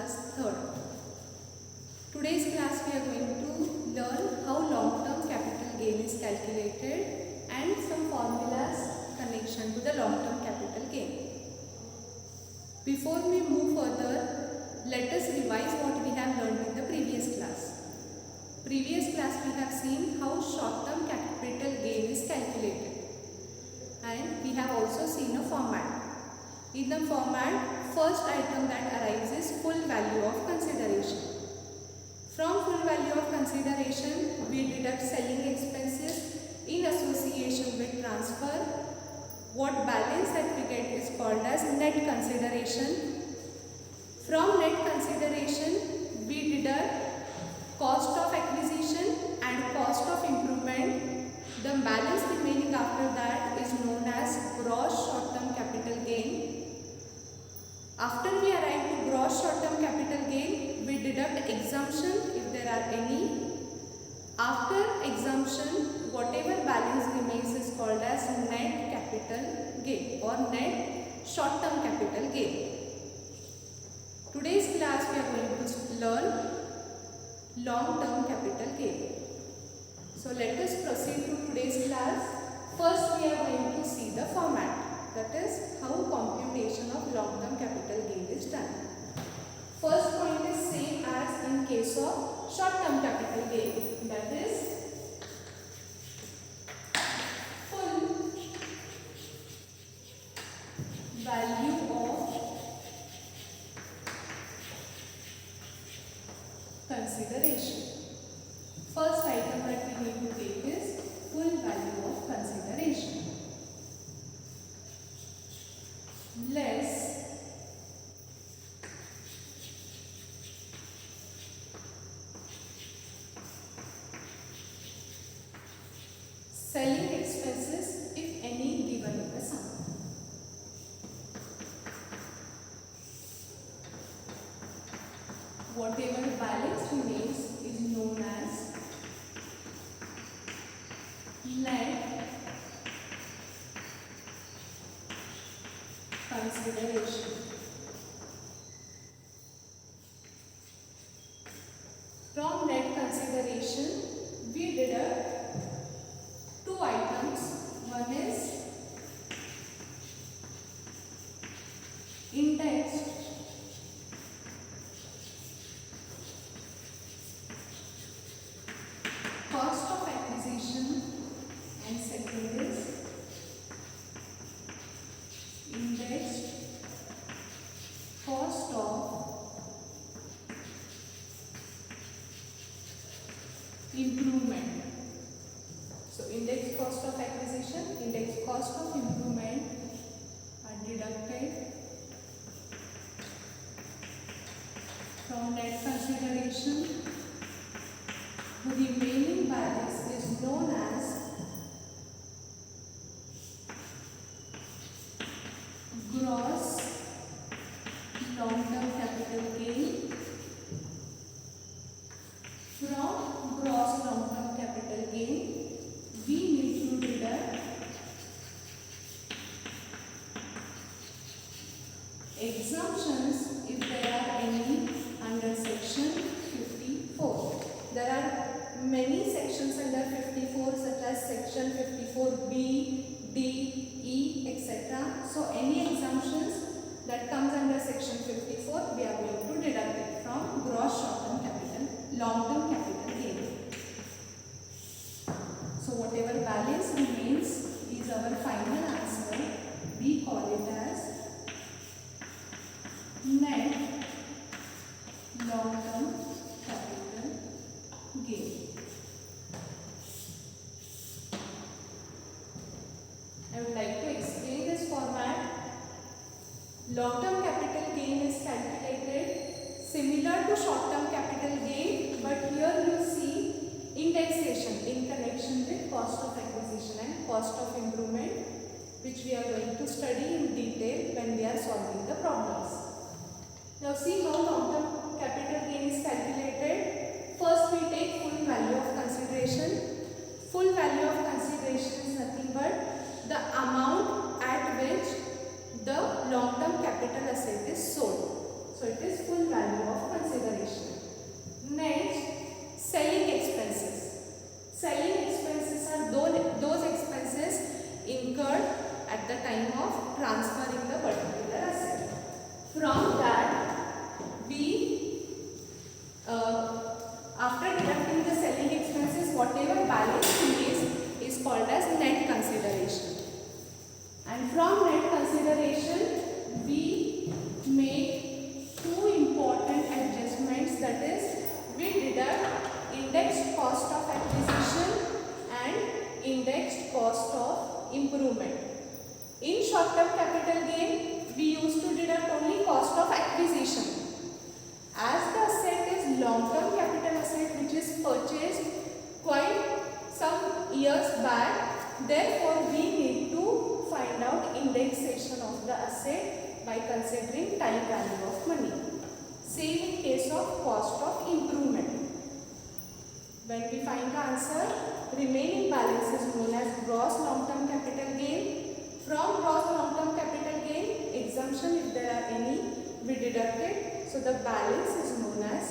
class 3rd. Today's class we are going to learn how long-term capital gain is calculated and some formulas connection to the long-term capital gain. Before we move further, let us revise what we have learned in the previous class. Previous class we have seen how short-term capital gain is calculated, and we have also seen a format. In the format, first item that arrives is full value of consideration. From full value of consideration, we deduct selling expenses in association with transfer. What balance that we get is called as net consideration. From net consideration, we deduct cost of acquisition and cost of improvement. The balance remaining after that is known as gross short-term capital gain. After we arrive to gross short-term capital gain, we deduct exemption if there are any. After exemption, whatever balance remains is called as net capital gain or net short-term capital gain. Today's class we are going to learn long-term capital gain. So let us proceed to today's class. First we are going to see the format. That is how computation of long-term capital gain is done. First point is same as in case of short-term capital gain. That is full value of consideration. First item that we need to take is full value of consideration less selling expenses if any given in the sum. Whatever balance remains is known as net consideration. From net consideration, we deduct two items. One is indexed cost of acquisition and second is indexed cost of improvement. So index cost of acquisition, index cost of improvement are deducted from net consideration. The remaining balance is known as gross long-term capital gain. From gross long-term capital gain, we need to deduct exemptions if there are any under section 54. There are many sections under 54 such as section 54B, D, E, etc. So any exemptions that comes under section 54, we are going to deduct it from gross short-term capital, long-term capital gain. So whatever balance remains is our final answer. We call it as net long-term capital gain. I would like to explain this format. Long-term capital gain is calculated similar to short-term capital gain, but here you see indexation in connection with cost of acquisition and cost of improvement, which we are going to study in detail when we are solving the problems. Now see how long-term capital gain is calculated. First we take full value of consideration. Full value of consideration is nothing but the amount at which the long-term capital asset is sold. So it is full value of transferring the particular asset. From that, we after deducting the selling expenses, whatever balance remains is called as net consideration. And from net consideration, we make two important adjustments, that is, we deduct indexed cost of acquisition and indexed cost of improvement. In short-term capital gain, we used to deduct only cost of acquisition. As the asset is long-term capital asset which is purchased quite some years back, therefore we need to find out indexation of the asset by considering time value of money. Same in case of cost of improvement. When we find the answer, remaining balance is known as gross long-term capital gain. From gross long-term capital gain, exemption if there are any, we deduct it. So the balance is known as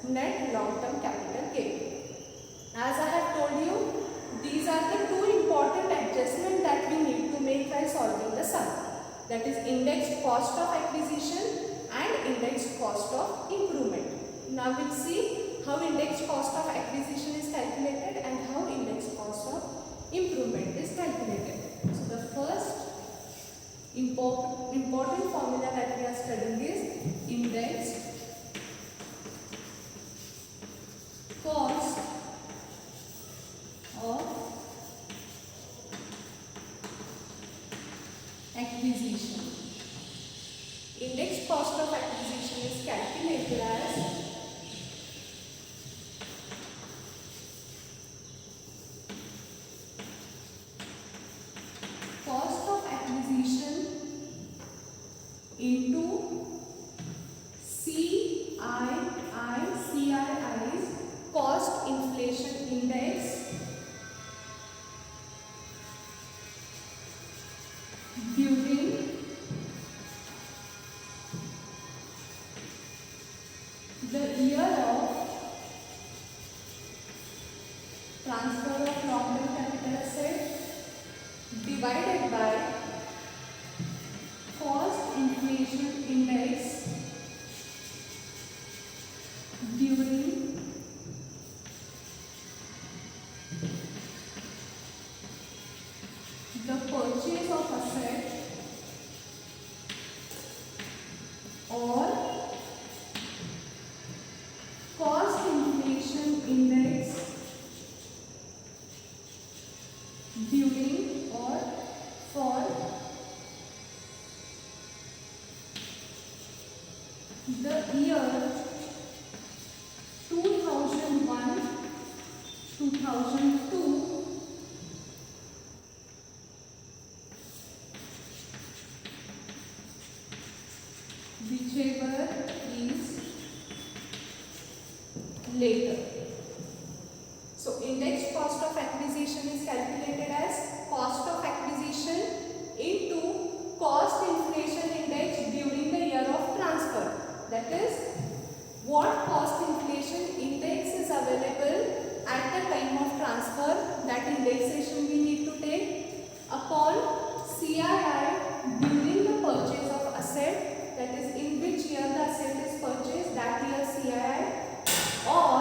net long-term capital gain. As I have told you, these are the two important adjustments that we need to make while solving the sum. That is indexed cost of acquisition and indexed cost of improvement. Now we'll see how indexed cost of acquisition is calculated and how indexed cost of improvement is calculated. So the first important formula that we are studying is indexed cost of acquisition. Indexed cost of acquisition is calculated as cost of acquisition into CII's cost inflation index during the year of transfer of long-term capital asset divided by cost inflation index during the purchase of asset or cost inflation index during or for the year 2001, 2002, whichever is later. So indexed cost of acquisition is calculated as cost of acquisition into cost inflation index during the year of transfer. That is, what cost inflation index is available at the time of transfer, that indexation we need to take upon CII during the purchase of asset, that is in which year the asset is purchased, that year CII, or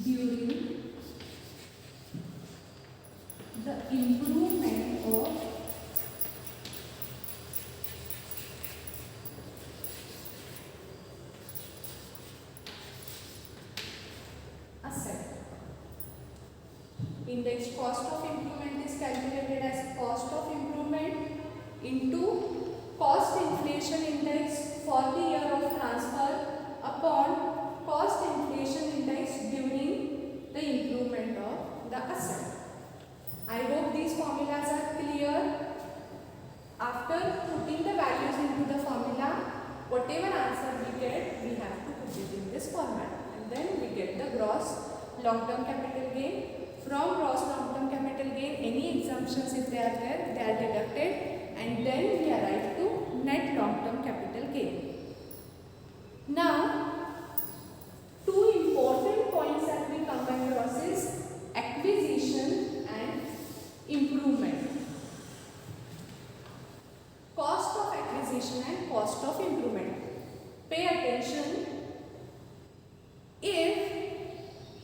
during the improvement of asset. Index cost of improvement is calculated as cost of improvement into cost inflation index for the year of transfer upon cost inflation index during the improvement of the asset. I hope these formulas are clear. After putting the values into the formula, whatever answer we get, we have to put it in this format, and then we get the gross long-term capital gain. From gross long-term capital gain, any exemptions if they are there, they are deducted, and then we arrive to net long-term capital gain. Now, two important points that we come across is acquisition and improvement. Cost of acquisition and cost of improvement. Pay attention. If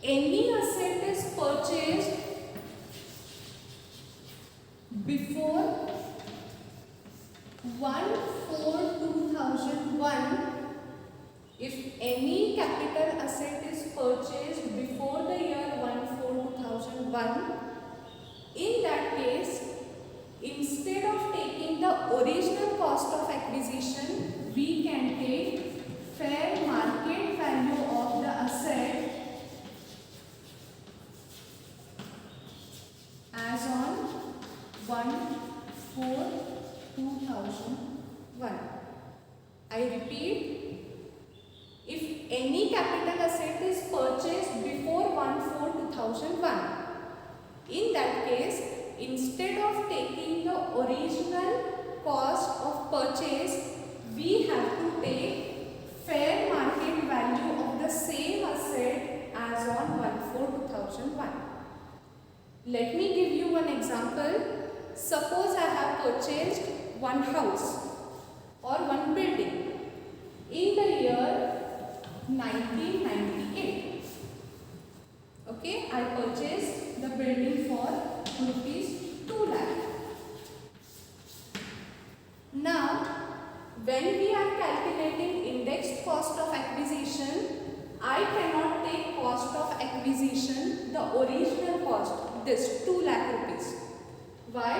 any asset is purchased before 1/4/2001, if any capital asset is purchased before the year 1/4/2001, in that case, instead of taking the original cost of acquisition, we can take fair market value of the asset as on 1/4/2001. I repeat, if any capital asset is purchased before 1/4/2001, in that case, instead of taking the original cost of purchase, we have to take fair market value of the same asset as on 1/4/2001. Let me give you one example. Suppose I have purchased one house or one building in the year 1998. Okay, I purchased the building for rupees 2 lakh. Now, when we are calculating indexed cost of acquisition, I cannot take cost of acquisition, the original cost, this 2 lakh rupees. Why?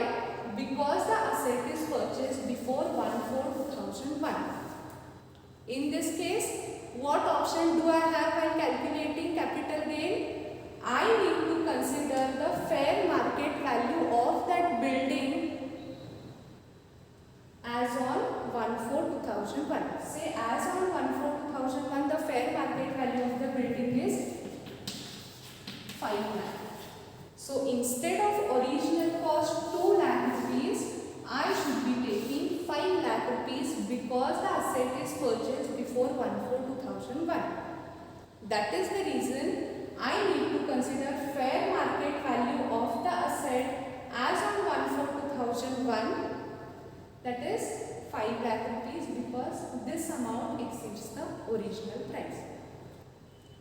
Because the asset is purchased before 1/4/2001. In this case, what option do I have when calculating capital gain? I need to consider the fair market value of that building as on 1/4/2001. Say as on 1/4/2001, the fair market value of the building is 5 lakh. So instead of original cost 2 lakh rupees, I should be taking 5 lakh rupees because the asset is purchased before 1/4/2001. That is the reason I need to consider fair market value of the asset as on 1/4/2001, that is 5 lakh rupees, because this amount exceeds the original price.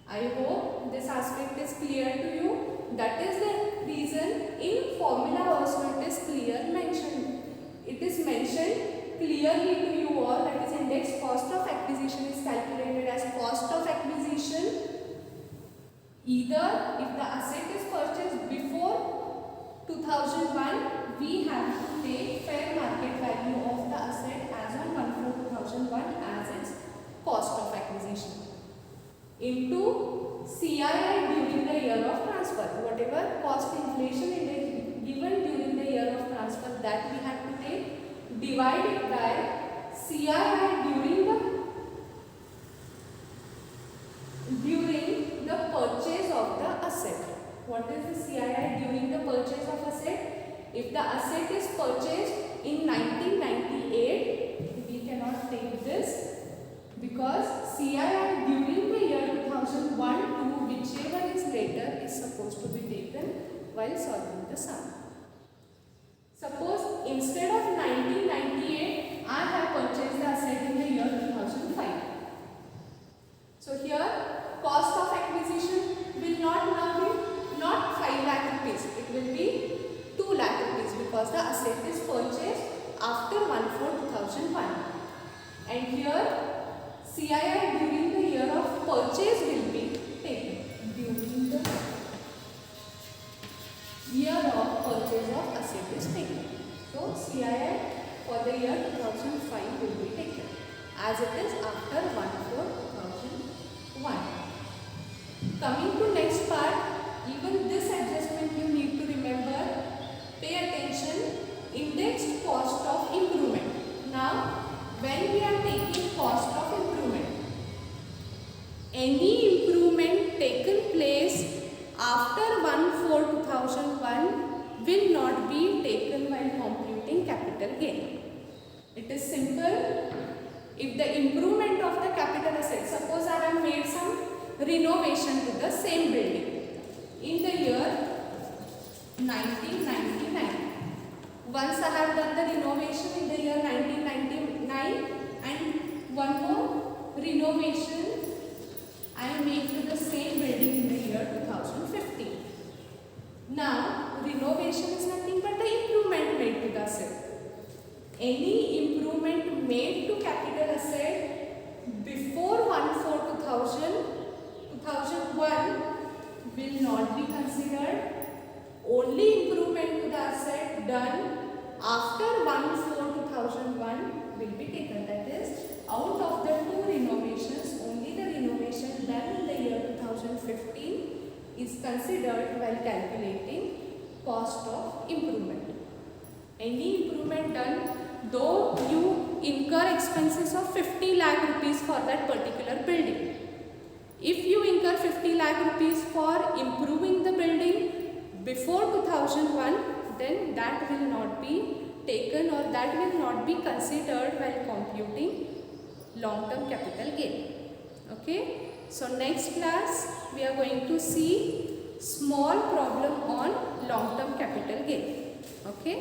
I hope this aspect is clear to you. That is the reason in formula also it is clear mentioned. It is mentioned clearly to you all, that is index cost of acquisition is calculated as cost of acquisition either if the asset is purchased before 2001, we have to take fair market value of the asset as on 1/4/2001 as its cost of acquisition into CII during the year of transfer. Whatever cost inflation index given during the year of transfer, that we have to take, divide it by CII during the purchase of the asset. What is the CII during the purchase of asset? If the asset is purchased in 1998, we cannot take this, because CII during the year 2001 to whichever is later is supposed to be taken while solving the sum. Suppose instead of 1998, I have purchased the asset in the year 2005. the asset is purchased after 1/4/2001. And here CII during the year of purchase will be taken. During the year of purchase of asset is taken. So CII for the year 2005 will be taken as it is after 1/4/2001. Coming to next part, even this adjustment you need to remember. Pay attention, indexed cost of improvement. Now when we are taking cost of improvement, any improvement taken place after 1/4/2001 will not be taken while computing capital gain. It is simple. If the improvement of the capital asset, suppose I have made some renovation to the same building in the year 1999. Once I have done the renovation in the year 1999 and one more renovation I made to the same building in the year 2015. Now renovation is nothing but the improvement made to the asset. Any improvement made to capital asset before 1/4/2001 will not be considered. Only improvement to the asset done after 1/4/2001 will be taken. That is, out of the two renovations, only the renovation done in the year 2015 is considered while calculating cost of improvement. Any improvement done, though you incur expenses of 50 lakh rupees for that particular building. If you incur 50 lakh rupees for improving the building before 2001, then that will not be taken or that will not be considered while computing long-term capital gain. Okay. So next class we are going to see small problem on long-term capital gain. Okay.